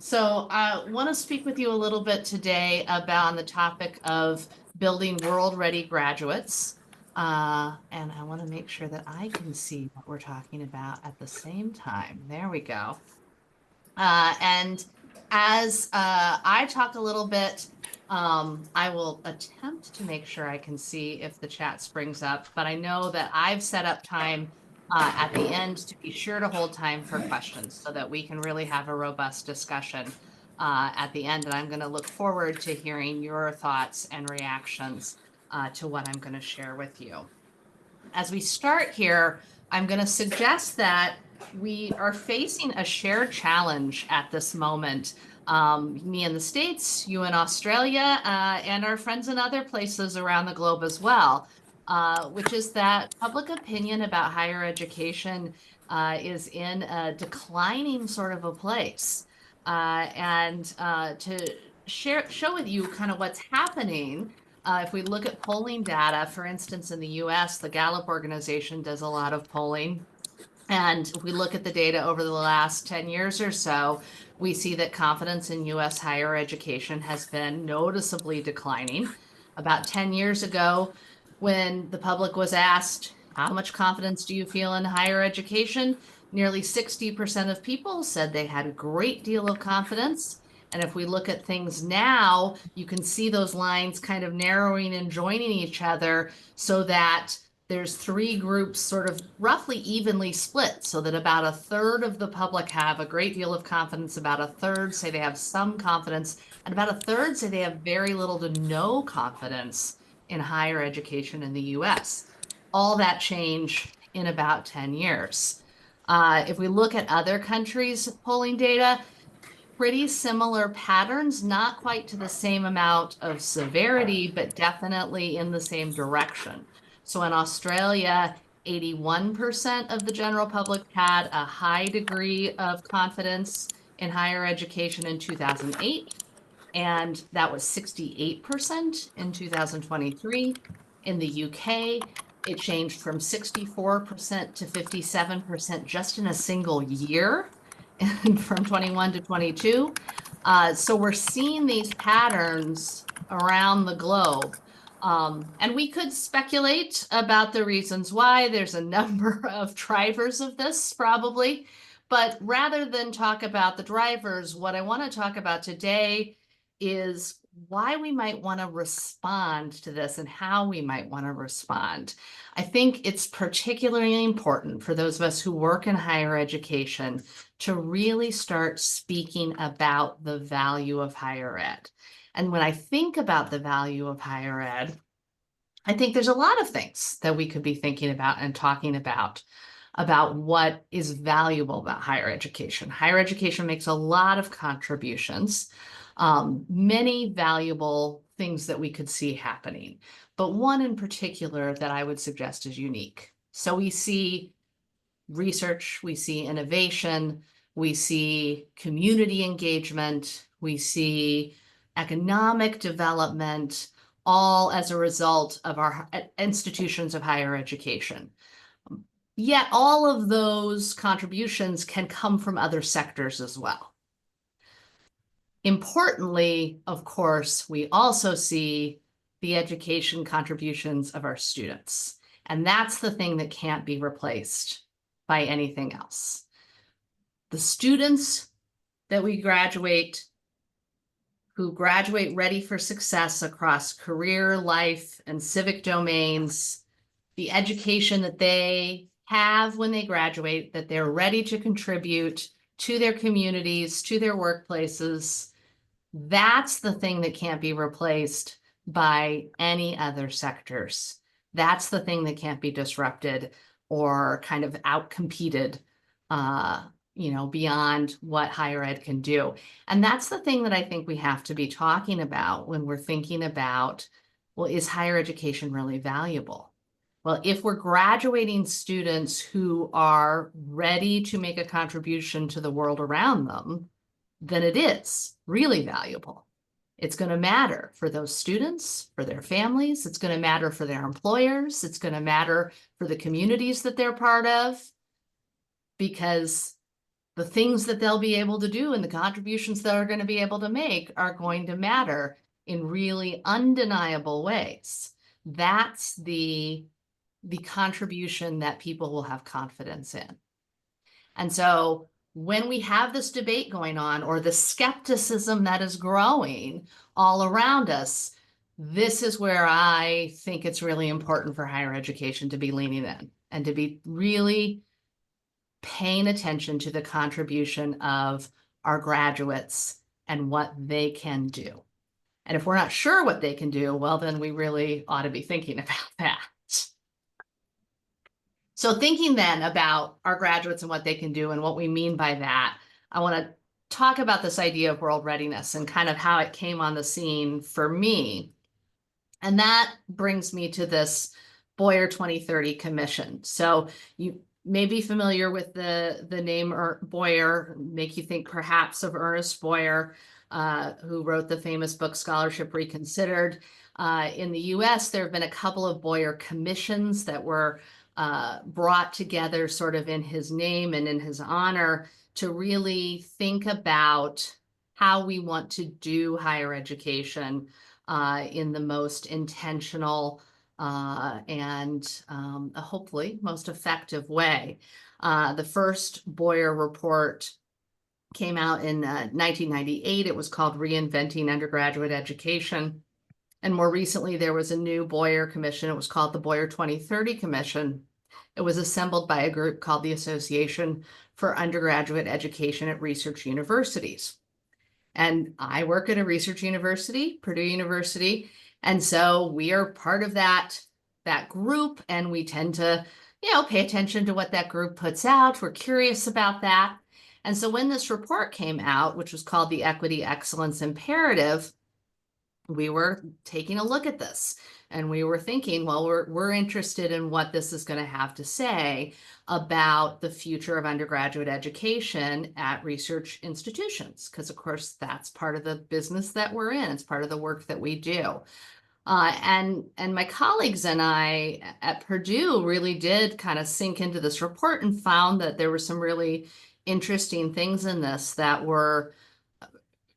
So I want to speak with you a little bit today about on the topic of building world-ready graduates. And I want to make sure that I can see what we're talking about at the same time. There we go. And as I talk a little bit, I will attempt to make sure I can see if the chat springs up, but I know that I've set up time at the end to be sure to hold time for questions so that we can really have a robust discussion at the end. And I'm going to look forward to hearing your thoughts and reactions to what I'm going to share with you. As we start here, I'm going to suggest that we are facing a shared challenge at this moment. Me in the States, you in Australia, and our friends in other places around the globe as well, which is that public opinion about higher education is in a declining sort of a place. To show with you kind of what's happening, if we look at polling data, for instance, in the US, the Gallup organization does a lot of polling. And if we look at the data over the last 10 years or so, we see that confidence in US higher education has been noticeably declining. About 10 years ago, when the public was asked, how much confidence do you feel in higher education? Nearly 60% of people said they had a great deal of confidence. And if we look at things now, you can see those lines kind of narrowing and joining each other so that there's three groups sort of roughly evenly split, so that about a third of the public have a great deal of confidence, about a third say they have some confidence, and about a third say they have very little to no confidence in higher education in the US. All that change in about 10 years. If we look at other countries' polling data, pretty similar patterns, not quite to the same amount of severity, but definitely in the same direction. So in Australia, 81% of the general public had a high degree of confidence in higher education in 2008, and that was 68% in 2023. In the UK, it changed from 64% to 57% just in a single year, from 21 to 22. So we're seeing these patterns around the globe. And we could speculate about the reasons why. There's a number of drivers of this, probably. But rather than talk about the drivers, what I want to talk about today is why we might want to respond to this and how we might want to respond. I think it's particularly important for those of us who work in higher education to really start speaking about the value of higher ed. And when I think about the value of higher ed, I think there's a lot of things that we could be thinking about and talking about what is valuable about higher education. Higher education makes a lot of contributions, many valuable things that we could see happening, but one in particular that I would suggest is unique. So we see research, we see innovation, we see community engagement, we see economic development, all as a result of our institutions of higher education. Yet all of those contributions can come from other sectors as well. Importantly, of course, we also see the education contributions of our students. And that's the thing that can't be replaced by anything else. The students that we graduate, who graduate ready for success across career, life, and civic domains, the education that they have when they graduate, that they're ready to contribute to their communities, to their workplaces, that's the thing that can't be replaced by any other sectors. That's the thing that can't be disrupted or kind of outcompeted, beyond what higher ed can do. And that's the thing that I think we have to be talking about when we're thinking about, well, is higher education really valuable? Well, if we're graduating students who are ready to make a contribution to the world around them, then it is really valuable. It's going to matter for those students, for their families. It's going to matter for their employers. It's going to matter for the communities that they're part of, because the things that they'll be able to do and the contributions that are going to be able to make are going to matter in really undeniable ways. That's the contribution that people will have confidence in. And so when we have this debate going on, or the skepticism that is growing all around us, this is where I think it's really important for higher education to be leaning in and to be really paying attention to the contribution of our graduates and what they can do. And if we're not sure what they can do, well, then we really ought to be thinking about that. So thinking then about our graduates and what they can do and what we mean by that, I want to talk about this idea of world readiness and kind of how it came on the scene for me. And that brings me to this Boyer 2030 Commission. So you may be familiar with the name Boyer, make you think perhaps of Ernest Boyer, who wrote the famous book Scholarship Reconsidered. In the US, there have been a couple of Boyer commissions that were brought together sort of in his name and in his honor to really think about how we want to do higher education in the most intentional and hopefully most effective way. The first Boyer report came out in 1998. It was called Reinventing Undergraduate Education. And more recently, there was a new Boyer Commission. It was called the Boyer 2030 Commission. It was assembled by a group called the Association for Undergraduate Education at Research Universities. And I work at a research university, Purdue University. And so we are part of that group, and we tend to, pay attention to what that group puts out. We're curious about that. And so when this report came out, which was called the Equity Excellence Imperative, we were taking a look at this and we were thinking, well, we're interested in what this is going to have to say about the future of undergraduate education at research institutions, because of course that's part of the business that we're in. It's part of the work that we do. And my colleagues and I at Purdue really did kind of sink into this report and found that there were some really interesting things in this that were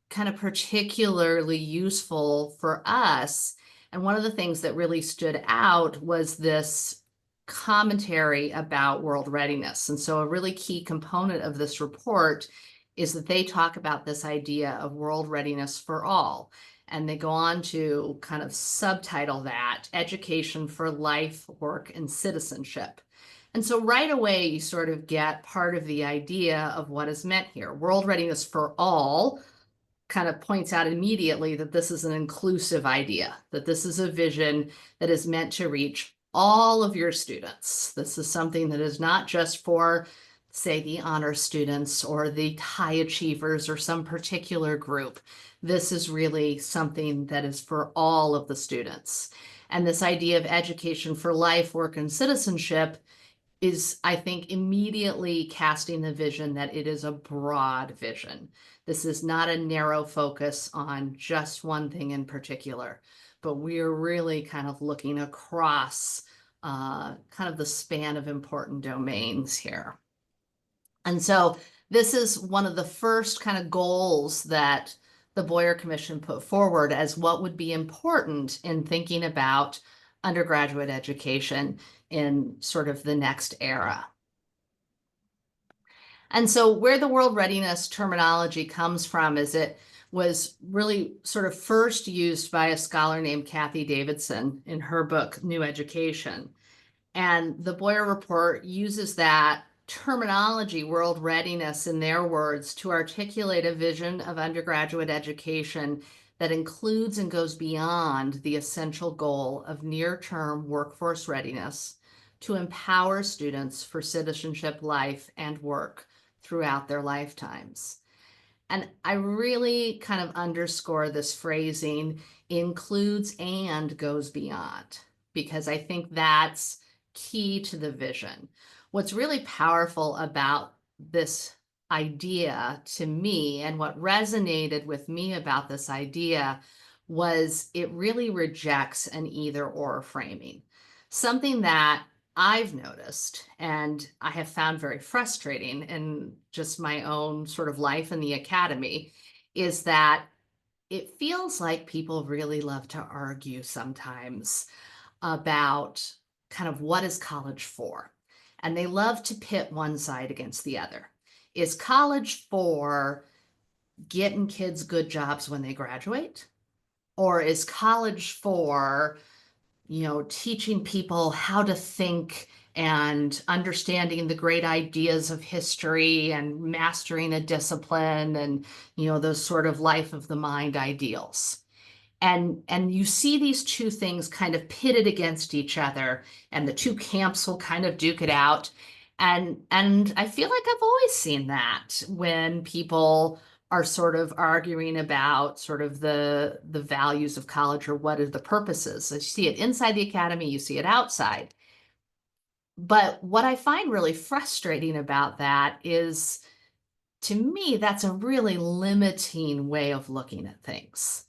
kind of particularly useful for us. And one of the things that really stood out was this commentary about world readiness. And so a really key component of this report is that they talk about this idea of world readiness for all. And they go on to kind of subtitle that Education for Life, Work, and Citizenship. And so right away, you sort of get part of the idea of what is meant here. World readiness for all kind of points out immediately that this is an inclusive idea, that this is a vision that is meant to reach all of your students. This is something that is not just for, say, the honor students or the high achievers or some particular group. This is really something that is for all of the students. And this idea of education for life, work, and citizenship is, I think, immediately casting the vision that it is a broad vision. This is not a narrow focus on just one thing in particular, but we are really kind of looking across kind of the span of important domains here. And so this is one of the first kind of goals that the Boyer Commission put forward as what would be important in thinking about undergraduate education in sort of the next era. And so where the world readiness terminology comes from is it was really sort of first used by a scholar named Kathy Davidson in her book, New Education. And the Boyer Report uses that terminology, world readiness, in their words, to articulate a vision of undergraduate education that includes and goes beyond the essential goal of near-term workforce readiness to empower students for citizenship, life, and work throughout their lifetimes. And I really kind of underscore this phrasing, includes and goes beyond, because I think that's key to the vision. What's really powerful about this idea to me, and what resonated with me about this idea, was it really rejects an either or framing. Something that I've noticed, and I have found very frustrating in just my own sort of life in the academy, is that it feels like people really love to argue sometimes about kind of what is college for. And they love to pit one side against the other. Is college for getting kids good jobs when they graduate? Or is college for, teaching people how to think and understanding the great ideas of history and mastering a discipline and, those sort of life of the mind ideals? And you see these two things kind of pitted against each other, and the two camps will kind of duke it out. And I feel like I've always seen that when people are sort of arguing about sort of the values of college or what are the purposes. So you see it inside the academy, you see it outside. But what I find really frustrating about that is, to me, that's a really limiting way of looking at things.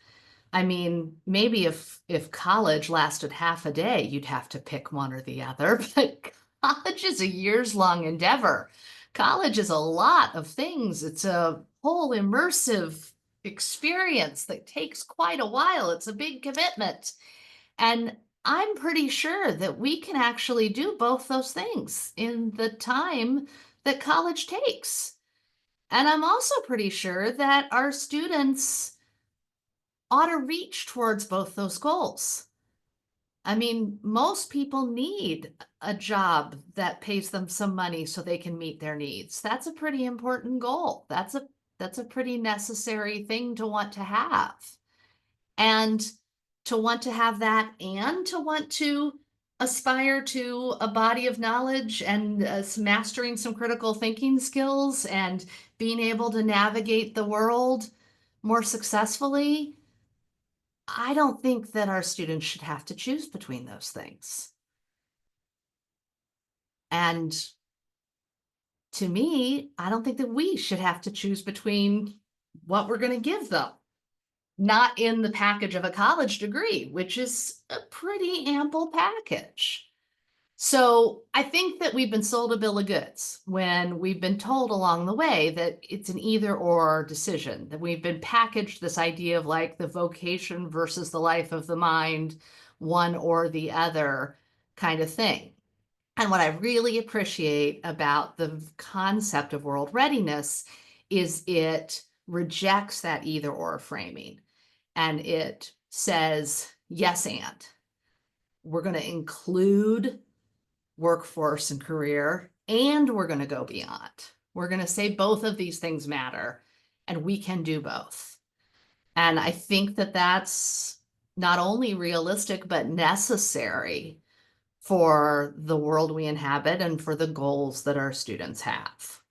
I mean, maybe if college lasted half a day, you'd have to pick one or the other, but college is a years-long endeavor. College is a lot of things. It's a whole immersive experience that takes quite a while. It's a big commitment. And I'm pretty sure that we can actually do both those things in the time that college takes. And I'm also pretty sure that our students ought to reach towards both those goals. I mean, most people need a job that pays them some money so they can meet their needs. That's a pretty important goal. That's a pretty necessary thing to want to have. And to want to have that and to want to aspire to a body of knowledge and mastering some critical thinking skills and being able to navigate the world more successfully, I don't think that our students should have to choose between those things. And to me, I don't think that we should have to choose between what we're going to give them, not in the package of a college degree, which is a pretty ample package. So I think that we've been sold a bill of goods when we've been told along the way that it's an either or decision, that we've been packaged this idea of like the vocation versus the life of the mind, one or the other kind of thing. And what I really appreciate about the concept of world readiness is it rejects that either or framing, and it says, yes, and we're going to include workforce and career, and we're going to go beyond. We're going to say both of these things matter, and we can do both. And I think that that's not only realistic, but necessary for the world we inhabit and for the goals that our students have.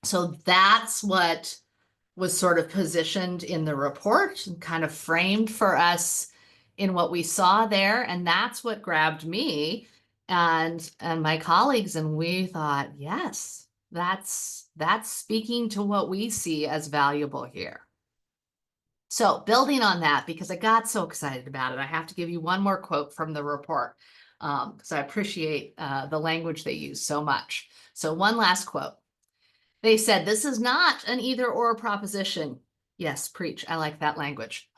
So that's what was sort of positioned in the report and kind of framed for us in what we saw there. And that's what grabbed me and my colleagues. And we thought, yes, that's speaking to what we see as valuable here. So building on that, because I got so excited about it, I have to give you one more quote from the report, because I appreciate the language they use so much. So one last quote. They said, this is not an either or proposition. Yes, preach. I like that language.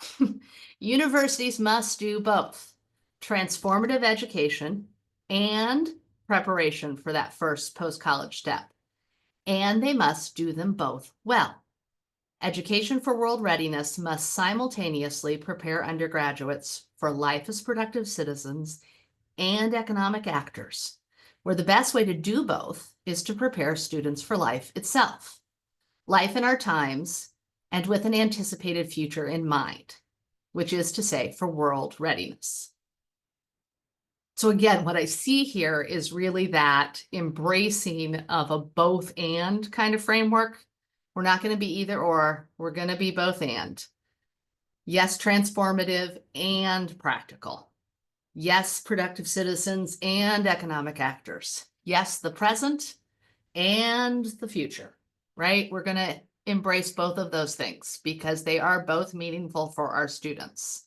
Universities must do both transformative education and preparation for that first post-college step. And they must do them both well. Education for world readiness must simultaneously prepare undergraduates for life as productive citizens and economic actors, where the best way to do both is to prepare students for life itself, life in our times, and with an anticipated future in mind, which is to say, for world readiness. So again, what I see here is really that embracing of a both and kind of framework. We're not going to be either or, we're going to be both and. Yes, transformative and practical. Yes, productive citizens and economic actors. Yes, the present and the future, right? We're going to embrace both of those things because they are both meaningful for our students.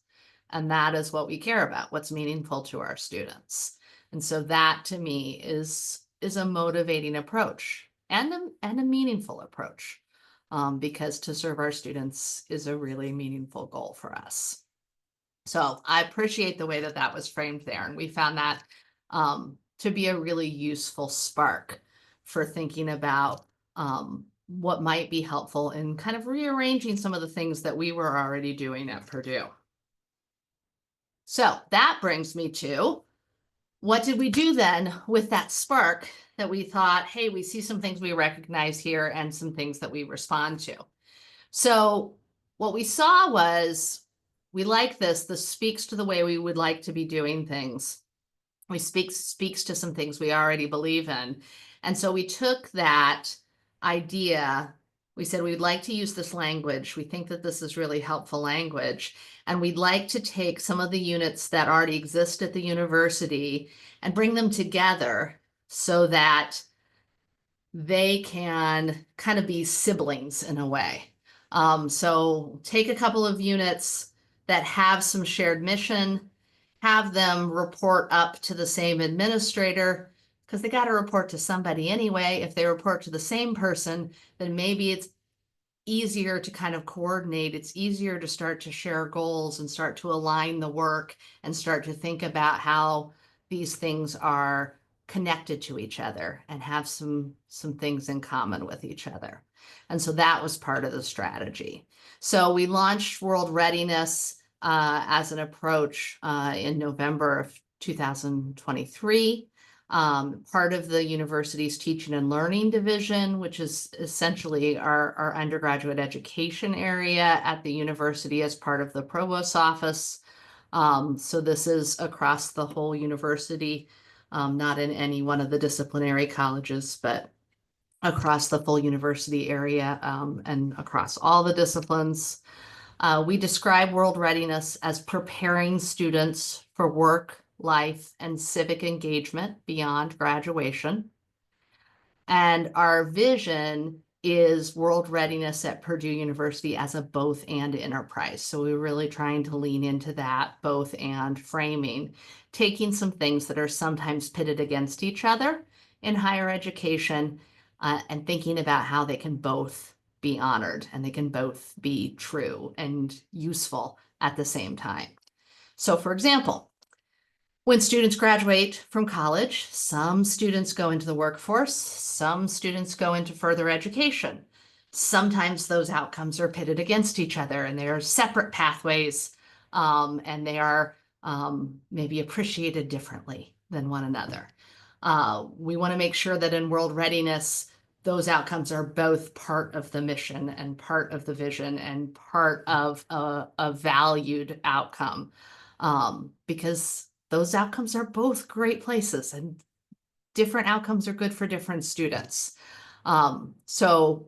And that is what we care about, what's meaningful to our students. And so that to me is a motivating approach and a meaningful approach, because to serve our students is a really meaningful goal for us. So I appreciate the way that that was framed there. And we found that to be a really useful spark for thinking about what might be helpful in kind of rearranging some of the things that we were already doing at Purdue. So that brings me to, what did we do then with that spark that we thought, hey, we see some things we recognize here and some things that we respond to. So what we saw was, we like this. This speaks to the way we would like to be doing things. We speaks to some things we already believe in. And so we took that idea, we said we'd like to use this language. We think that this is really helpful language. And we'd like to take some of the units that already exist at the university and bring them together so that they can kind of be siblings in a way. So take a couple of units that have some shared mission, have them report up to the same administrator, because they got to report to somebody anyway. If they report to the same person, then maybe it's easier to kind of coordinate. It's easier to start to share goals and start to align the work and start to think about how these things are connected to each other and have some things in common with each other. And so that was part of the strategy. So we launched World Readiness as an approach in November of 2023. Part of the university's teaching and learning division, which is essentially our undergraduate education area at the university as part of the provost's office. So this is across the whole university, not in any one of the disciplinary colleges, but across the full university area, and across all the disciplines. We describe World Readiness as preparing students for work, life, and civic engagement beyond graduation. And our vision is World Readiness at Purdue University as a both and enterprise. So we're really trying to lean into that both and framing, taking some things that are sometimes pitted against each other in higher education, and thinking about how they can both be honored and they can both be true and useful at the same time. So for example, when students graduate from college, some students go into the workforce, some students go into further education. Sometimes those outcomes are pitted against each other and they are separate pathways, and they are maybe appreciated differently than one another. We want to make sure that in World Readiness, those outcomes are both part of the mission and part of the vision and part of a valued outcome, because those outcomes are both great places and different outcomes are good for different students. So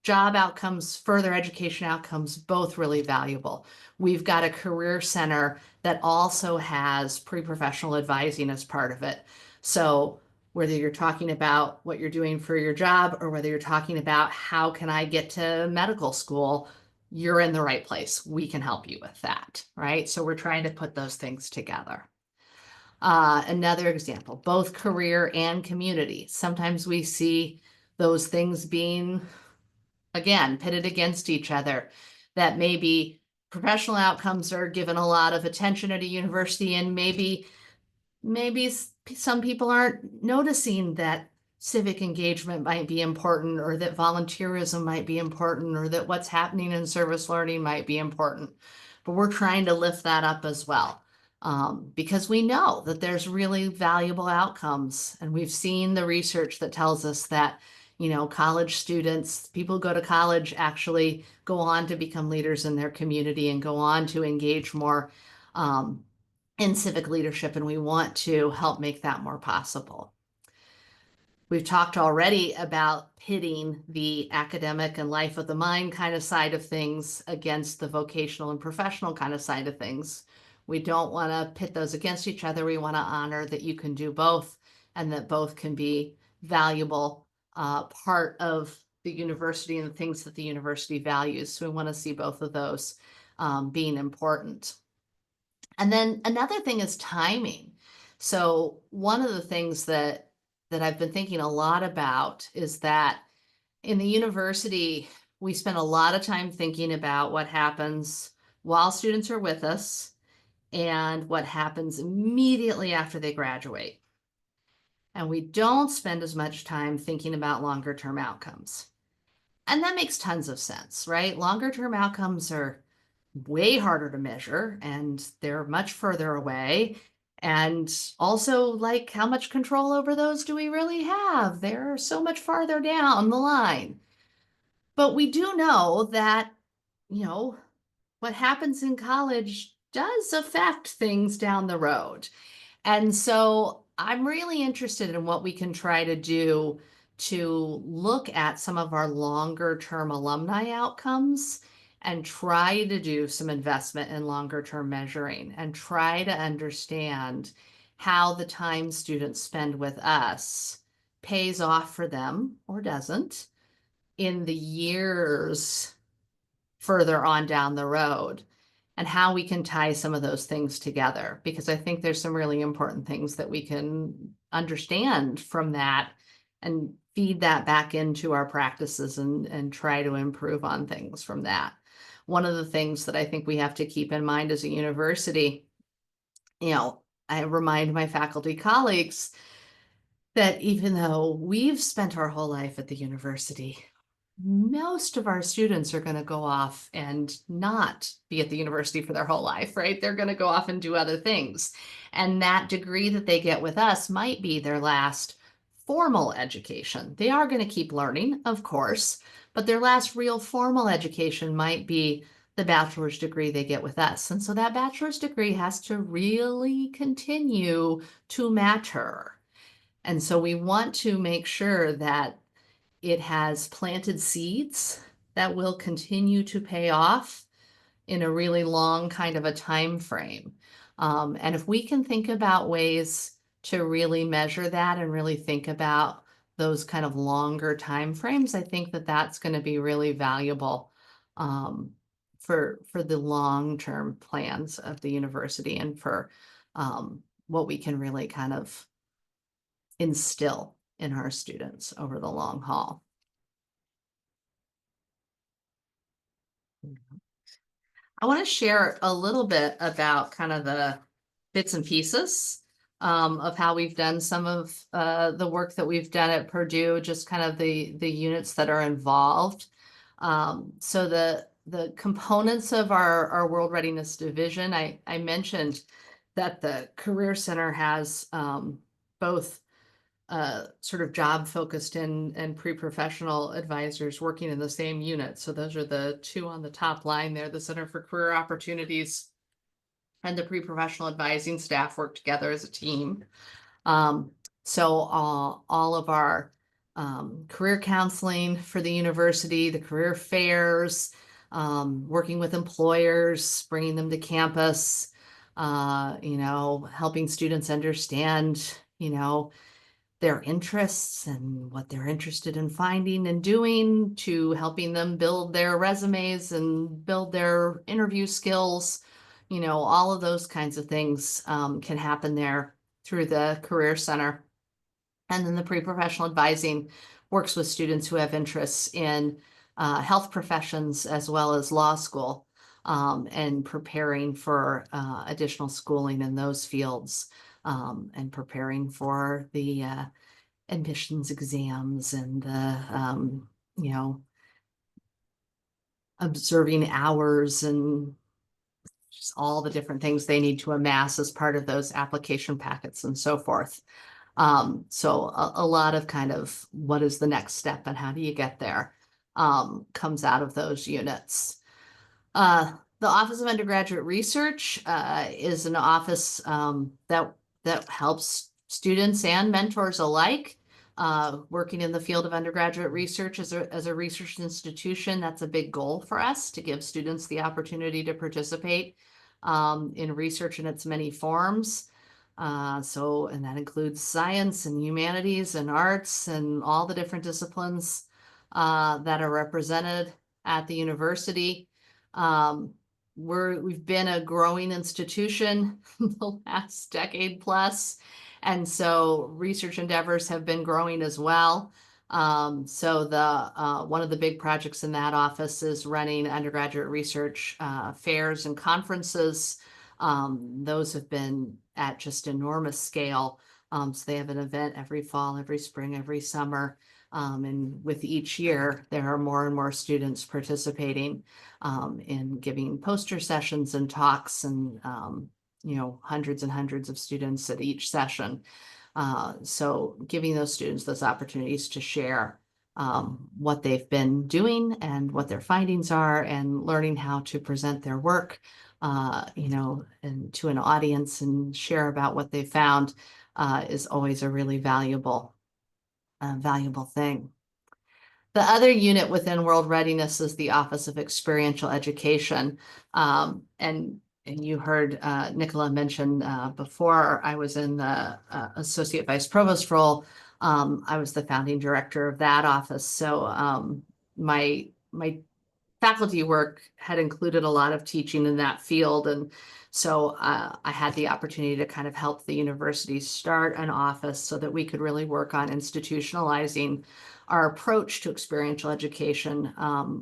job outcomes, further education outcomes, both really valuable. We've got a career center that also has pre-professional advising as part of it. So whether you're talking about what you're doing for your job or whether you're talking about how can I get to medical school, you're in the right place. We can help you with that, right? So we're trying to put those things together. Another example, both career and community. Sometimes we see those things being, again, pitted against each other, that maybe professional outcomes are given a lot of attention at a university and maybe some people aren't noticing that civic engagement might be important or that volunteerism might be important or that what's happening in service learning might be important. But we're trying to lift that up as well, because we know that there's really valuable outcomes. And we've seen the research that tells us that, college students, people who go to college actually go on to become leaders in their community and go on to engage more in civic leadership, and we want to help make that more possible. We've talked already about pitting the academic and life of the mind kind of side of things against the vocational and professional kind of side of things. We don't want to pit those against each other. We want to honor that you can do both and that both can be valuable part of the university and the things that the university values. So we want to see both of those being important. And then another thing is timing. So one of the things that I've been thinking a lot about is that in the university, we spend a lot of time thinking about what happens while students are with us and what happens immediately after they graduate. And we don't spend as much time thinking about longer term outcomes. And that makes tons of sense, right? Longer term outcomes are way harder to measure and they're much further away. And also, like, how much control over those do we really have? They're so much farther down the line. But we do know that, you know, what happens in college does affect things down the road. And so I'm really interested in what we can try to do to look at some of our longer term alumni outcomes and try to do some investment in longer term measuring and try to understand how the time students spend with us pays off for them or doesn't in the years further on down the road, and how we can tie some of those things together, because I think there's some really important things that we can understand from that and feed that back into our practices and try to improve on things from that. One of the things that I think we have to keep in mind as a university, I remind my faculty colleagues that even though we've spent our whole life at the university, most of our students are going to go off and not be at the university for their whole life, right? They're going to go off and do other things. And that degree that they get with us might be their last formal education. They are going to keep learning, of course, but their last real formal education might be the bachelor's degree they get with us. And so that bachelor's degree has to really continue to matter. And so we want to make sure that it has planted seeds that will continue to pay off in a really long kind of a time frame. And if we can think about ways to really measure that and really think about those kind of longer time frames, I think that that's going to be really valuable for the long-term plans of the university and for what we can really kind of instill in our students over the long haul. I want to share a little bit about kind of the bits and pieces of how we've done some of the work that we've done at Purdue, just kind of the units that are involved. So the components of our World Readiness Division, I mentioned that the Career Center has both sort of job focused and pre-professional advisors working in the same unit. So those are the two on the top line there. The Center for Career Opportunities and the pre-professional advising staff work together as a team. So all of our career counseling for the university, the career fairs, working with employers, bringing them to campus, helping students understand, their interests and what they're interested in finding and doing, to helping them build their resumes and build their interview skills. All of those kinds of things can happen there through the Career Center. And then the pre-professional advising works with students who have interests in health professions as well as law school, and preparing for additional schooling in those fields, and preparing for the admissions exams and the, observing hours and just all the different things they need to amass as part of those application packets and so forth. So a lot of kind of what is the next step and how do you get there comes out of those units. The Office of Undergraduate Research is an office that helps students and mentors alike working in the field of undergraduate research as a research institution. That's a big goal for us, to give students the opportunity to participate in research in its many forms. And that includes science and humanities and arts and all the different disciplines that are represented at the university. we've been a growing institution the last decade plus, and so research endeavors have been growing as well. So the one of the big projects in that office is running undergraduate research fairs and conferences. Those have been at just enormous scale. So they have an event every fall, every spring, every summer. And with each year, there are more and more students participating in giving poster sessions and talks, and hundreds and hundreds of students at each session. So giving those students those opportunities to share what they've been doing and what their findings are, and learning how to present their work, and to an audience and share about what they found is always a really valuable thing. The other unit within World Readiness is the Office of Experiential Education. And you heard Nicola mention before I was in the Associate Vice Provost role, I was the founding director of that office. So my faculty work had included a lot of teaching in that field. And so I had the opportunity to kind of help the university start an office so that we could really work on institutionalizing our approach to experiential education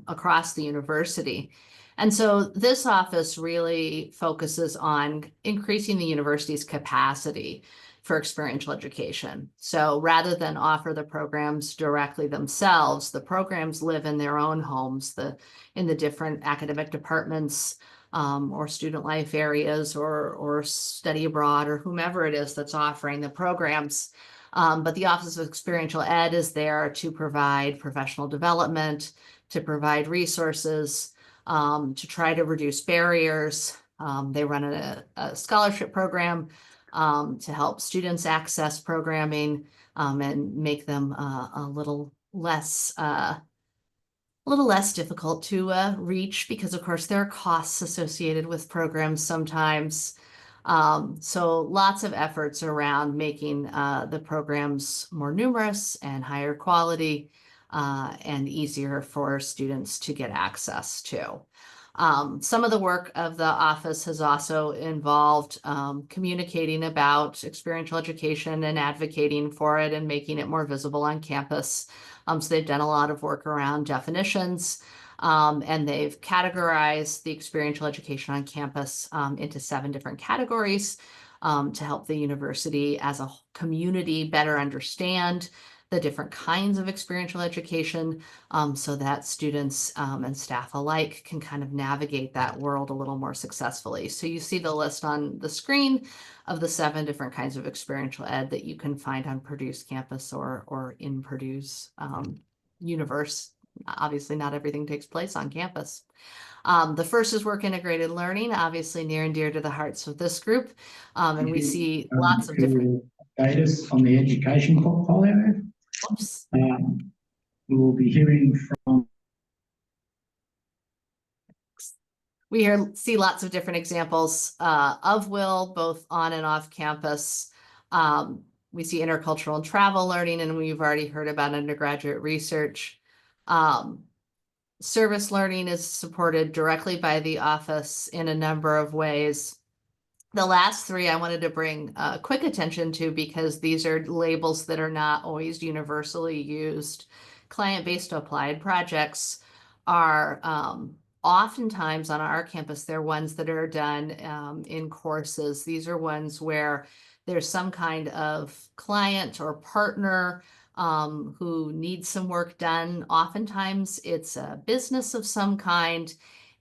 across the university. And so this office really focuses on increasing the university's capacity for experiential education. So rather than offer the programs directly themselves, the programs live in their own homes, in the different academic departments or student life areas or study abroad or whomever it is that's offering the programs. But the Office of Experiential Ed is there to provide professional development, to provide resources, to try to reduce barriers. They run a scholarship program to help students access programming and make them a little less difficult to reach, because of course there are costs associated with programs sometimes. So lots of efforts around making the programs more numerous and higher quality and easier for students to get access to. Some of the work of the office has also involved communicating about experiential education and advocating for it and making it more visible on campus. So they've done a lot of work around definitions, and they've categorized the experiential education on campus into 7 different categories to help the university as a community better understand the different kinds of experiential education, so that students and staff alike can kind of navigate that world a little more successfully. So you see the list on the screen of the 7 different kinds of experiential ed that you can find on Purdue's campus or in Purdue's universe. Obviously, not everything takes place on campus. The first is work integrated learning, obviously near and dear to the hearts of this group. And we see lots of different status on the education portfolio. Oops. We will be hearing from. We see lots of different examples of WIL, both on and off campus. We see intercultural and travel learning, and we've already heard about undergraduate research. Service learning is supported directly by the office in a number of ways. The last 3 I wanted to bring quick attention to, because these are labels that are not always universally used. Client-based applied projects are oftentimes on our campus, they're ones that are done in courses. These are ones where there's some kind of client or partner who needs some work done. Oftentimes it's a business of some kind,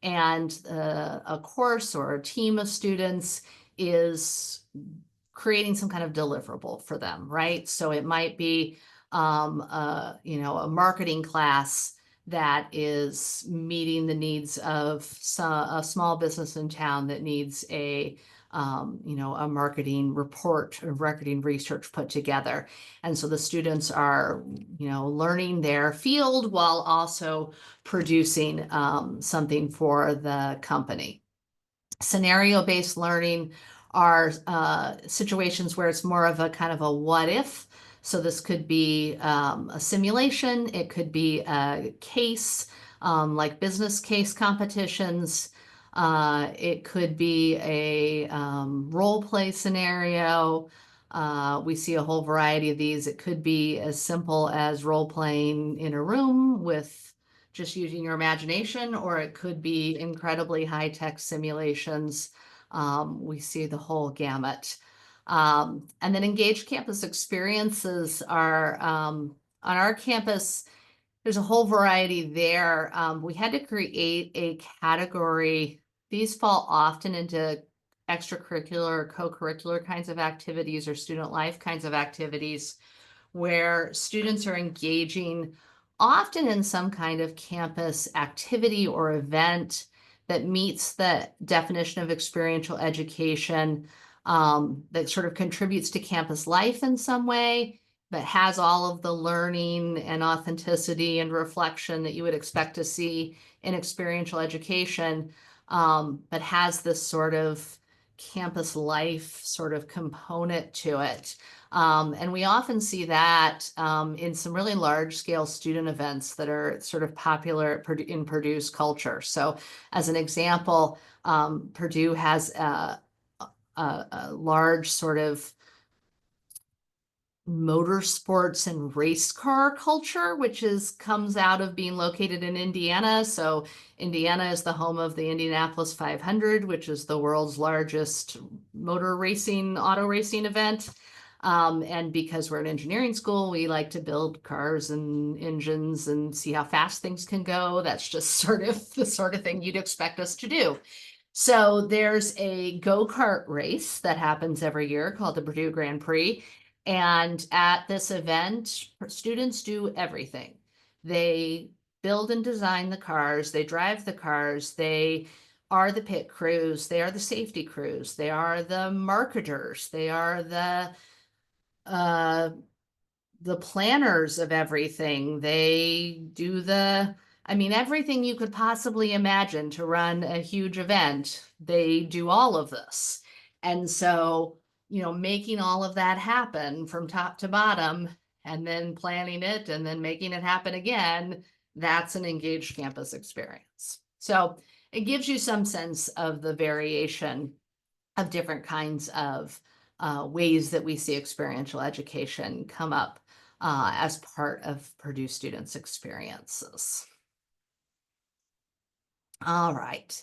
and a course or a team of students is creating some kind of deliverable for them, right? So it might be a marketing class that is meeting the needs of a small business in town that needs a marketing report or marketing research put together. And so the students are, learning their field while also producing something for the company. Scenario-based learning are situations where it's more of a kind of a what if. So this could be a simulation, it could be a case, like business case competitions. It could be a role play scenario. We see a whole variety of these. It could be as simple as role playing in a room with just using your imagination, or it could be incredibly high-tech simulations. We see the whole gamut. And then engaged campus experiences are on our campus. There's a whole variety there. We had to create a category. These fall often into extracurricular or co-curricular kinds of activities or student life kinds of activities where students are engaging often in some kind of campus activity or event that meets the definition of experiential education, that sort of contributes to campus life in some way, but has all of the learning and authenticity and reflection that you would expect to see in experiential education, but has this sort of campus life sort of component to it. And we often see that in some really large scale student events that are sort of popular in Purdue's culture. So as an example, Purdue has a large sort of motorsports and race car culture, which comes out of being located in Indiana. So Indiana is the home of the Indianapolis 500, which is the world's largest auto racing event. And because we're an engineering school, we like to build cars and engines and see how fast things can go. That's just sort of the sort of thing you'd expect us to do. So there's a go-kart race that happens every year called the Purdue Grand Prix. And at this event, students do everything. They build and design the cars, they drive the cars, they are the pit crews, they are the safety crews, they are the marketers, they are uh, the planners of everything. They do everything you could possibly imagine to run a huge event. They do all of this. And so, making all of that happen from top to bottom and then planning it and then making it happen again, that's an engaged campus experience. So it gives you some sense of the variation of different kinds of ways that we see experiential education come up as part of Purdue students' experiences. All right.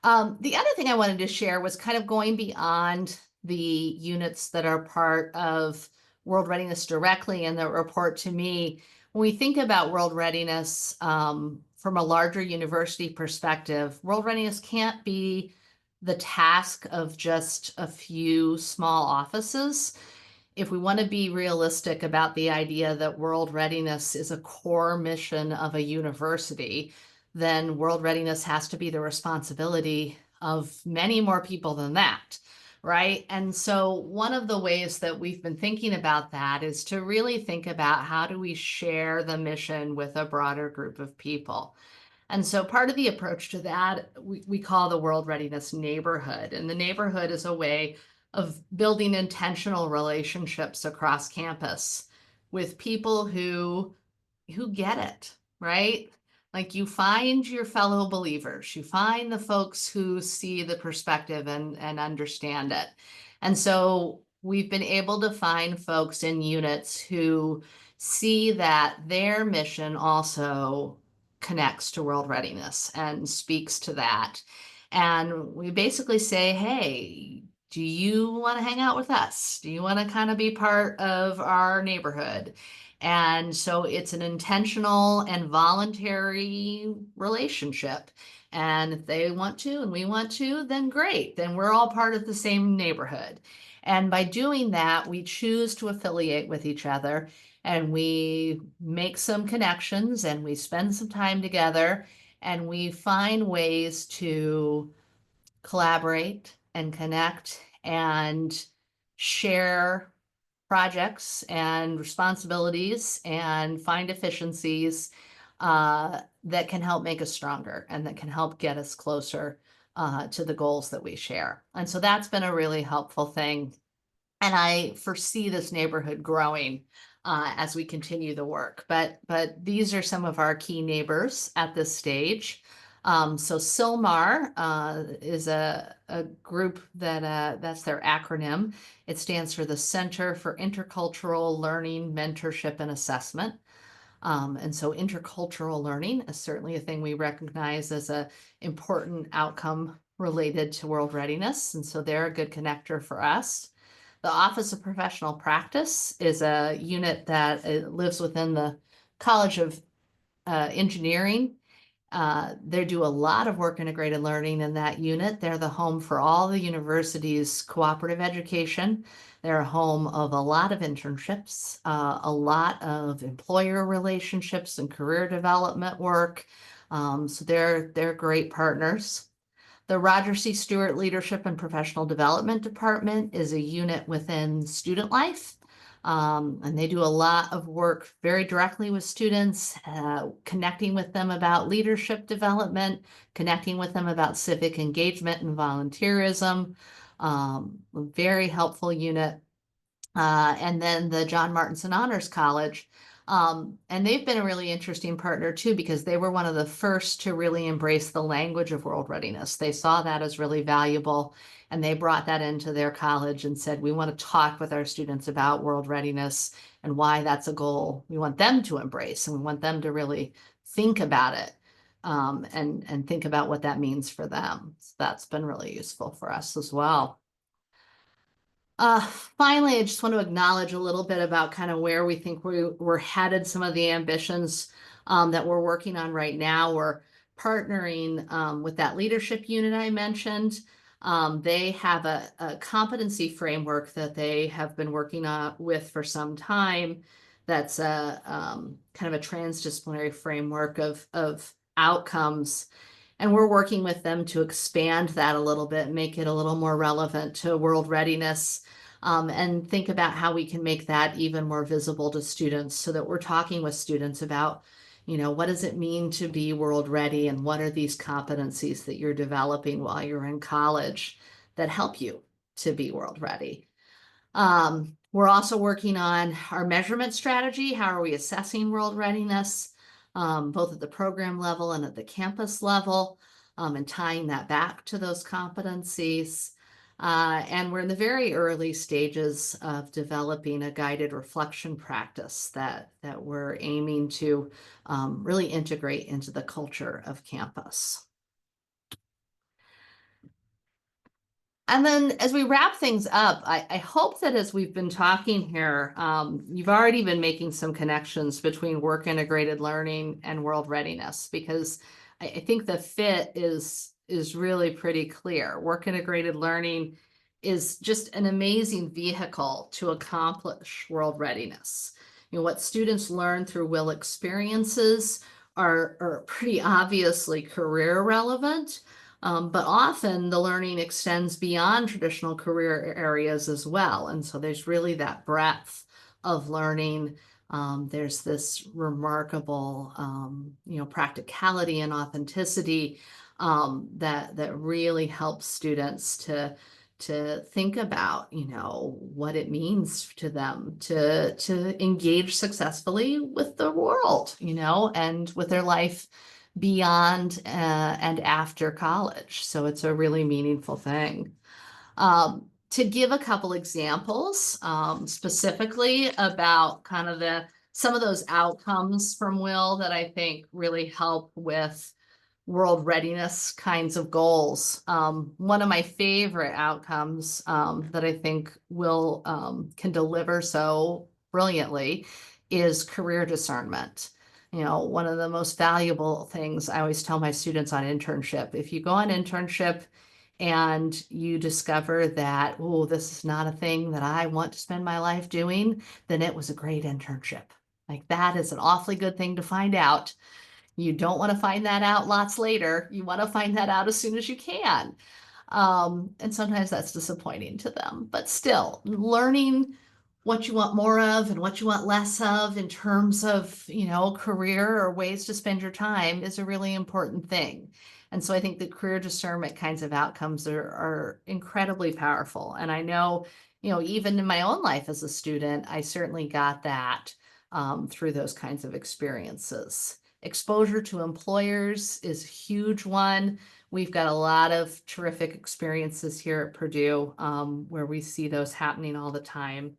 The other thing I wanted to share was kind of going beyond the units that are part of World Readiness directly and that report to me. When we think about World Readiness from a larger university perspective, World Readiness can't be the task of just a few small offices. If we want to be realistic about the idea that world readiness is a core mission of a university, then world readiness has to be the responsibility of many more people than that, right? And so one of the ways that we've been thinking about that is to really think about how do we share the mission with a broader group of people. And so part of the approach to that, we call the World Readiness Neighborhood. And the neighborhood is a way of building intentional relationships across campus with people who get it, right? Like you find your fellow believers, you find the folks who see the perspective and understand it. And so we've been able to find folks in units who see that their mission also connects to world readiness and speaks to that. And we basically say, hey, do you want to hang out with us? Do you want to kind of be part of our neighborhood? And so it's an intentional and voluntary relationship. And if they want to and we want to, then great. Then we're all part of the same neighborhood. And by doing that, we choose to affiliate with each other and we make some connections and we spend some time together and we find ways to collaborate and connect and share projects and responsibilities and find efficiencies that can help make us stronger and that can help get us closer to the goals that we share. And so that's been a really helpful thing. And I foresee this neighborhood growing as we continue the work. But these are some of our key neighbors at this stage. So SILMAR is a group that's their acronym. It stands for the Center for Intercultural Learning, Mentorship, and Assessment. And so intercultural learning is certainly a thing we recognize as an important outcome related to world readiness. And so they're a good connector for us. The Office of Professional Practice is a unit that lives within the College of Engineering. They do a lot of work integrated learning in that unit. They're the home for all the university's cooperative education. They're a home of a lot of internships, a lot of employer relationships and career development work. So they're great partners. The Roger C. Stewart Leadership and Professional Development Department is a unit within student life. And they do a lot of work very directly with students, connecting with them about leadership development, connecting with them about civic engagement and volunteerism. Very helpful unit. And then the John Martinson Honors College. And they've been a really interesting partner too, because they were one of the first to really embrace the language of world readiness. They saw that as really valuable, and they brought that into their college and said, we want to talk with our students about world readiness and why that's a goal we want them to embrace, and we want them to really think about it, and think about what that means for them. So that's been really useful for us as well. Finally, I just want to acknowledge a little bit about kind of where we think we're headed, some of the ambitions that we're working on right now. We're partnering with that leadership unit I mentioned. They have a competency framework that they have been working on with for some time. That's a kind of a transdisciplinary framework of outcomes. And we're working with them to expand that a little bit, make it a little more relevant to world readiness, and think about how we can make that even more visible to students, so that we're talking with students about, what does it mean to be world ready, and what are these competencies that you're developing while you're in college that help you to be world ready. We're also working on our measurement strategy. How are we assessing world readiness, both at the program level and at the campus level, and tying that back to those competencies. And we're in the very early stages of developing a guided reflection practice that we're aiming to really integrate into the culture of campus. And then as we wrap things up, I hope that as we've been talking here, you've already been making some connections between work integrated learning and world readiness, because I think the fit is really pretty clear. Work integrated learning is just an amazing vehicle to accomplish world readiness. What students learn through WIL experiences are pretty obviously career relevant. But often the learning extends beyond traditional career areas as well. And so there's really that breadth of learning. There's this remarkable, practicality and authenticity that really helps students to think about, what it means to them to engage successfully with the world, and with their life beyond and after college. So it's a really meaningful thing. To give a couple examples, specifically about kind of some of those outcomes from WIL that I think really help with world readiness kinds of goals. One of my favorite outcomes that I think WIL can deliver so brilliantly is career discernment. One of the most valuable things I always tell my students on internship, if you go on internship and you discover that, oh, this is not a thing that I want to spend my life doing, then it was a great internship. Like, that is an awfully good thing to find out. You don't want to find that out lots later. You want to find that out as soon as you can. And sometimes that's disappointing to them, but still learning what you want more of and what you want less of in terms of, career or ways to spend your time is a really important thing. And so I think the career discernment kinds of outcomes are incredibly powerful. And I know, even in my own life as a student, I certainly got that through those kinds of experiences. Exposure to employers is a huge one. We've got a lot of terrific experiences here at Purdue where we see those happening all the time.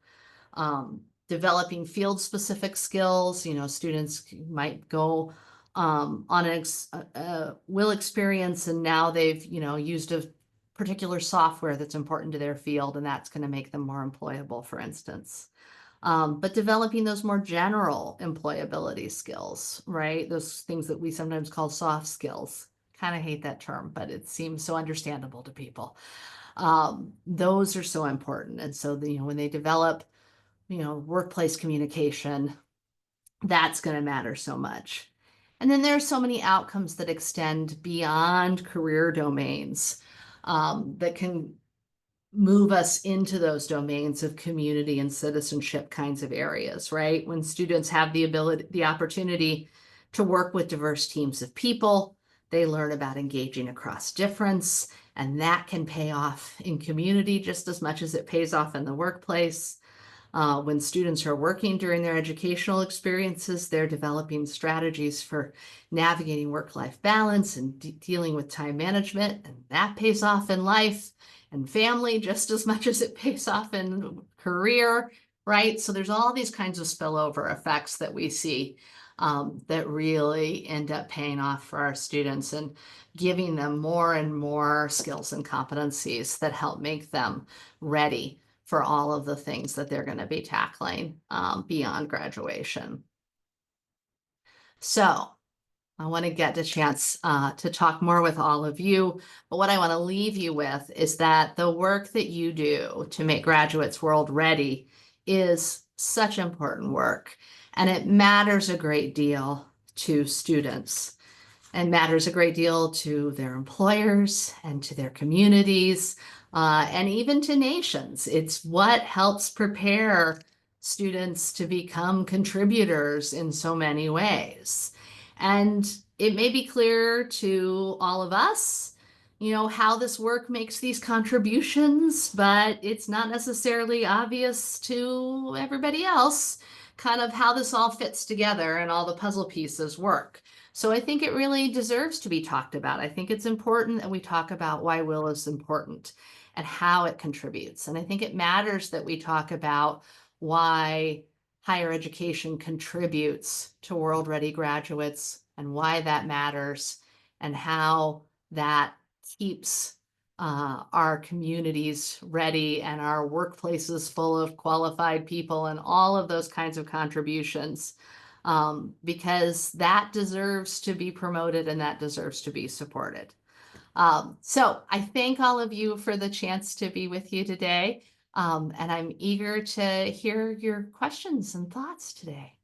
Developing field-specific skills, students might go on a will experience and now they've, used a particular software that's important to their field and that's going to make them more employable, for instance. But developing those more general employability skills, right? Those things that we sometimes call soft skills. Kind of hate that term, but it seems so understandable to people. Those are so important. And so, when they develop, workplace communication, that's going to matter so much. And then there are so many outcomes that extend beyond career domains that can move us into those domains of community and citizenship kinds of areas, right? When students have the opportunity to work with diverse teams of people, they learn about engaging across difference, and that can pay off in community just as much as it pays off in the workplace. When students are working during their educational experiences, they're developing strategies for navigating work-life balance and dealing with time management, and that pays off in life and family just as much as it pays off in career, right? So there's all these kinds of spillover effects that we see that really end up paying off for our students and giving them more and more skills and competencies that help make them ready for all of the things that they're going to be tackling beyond graduation. So I want to get a chance to talk more with all of you, but what I want to leave you with is that the work that you do to make graduates world ready is such important work, and it matters a great deal to students and matters a great deal to their employers and to their communities and even to nations. It's what helps prepare students to become contributors in so many ways. And it may be clear to all of us, how this work makes these contributions, but it's not necessarily obvious to everybody else kind of how this all fits together and all the puzzle pieces work. So I think it really deserves to be talked about. I think it's important that we talk about why will is important and how it contributes. And I think it matters that we talk about why higher education contributes to world-ready graduates and why that matters and how that keeps our communities ready and our workplaces full of qualified people and all of those kinds of contributions. Because that deserves to be promoted and that deserves to be supported. So I thank all of you for the chance to be with you today. And I'm eager to hear your questions and thoughts today.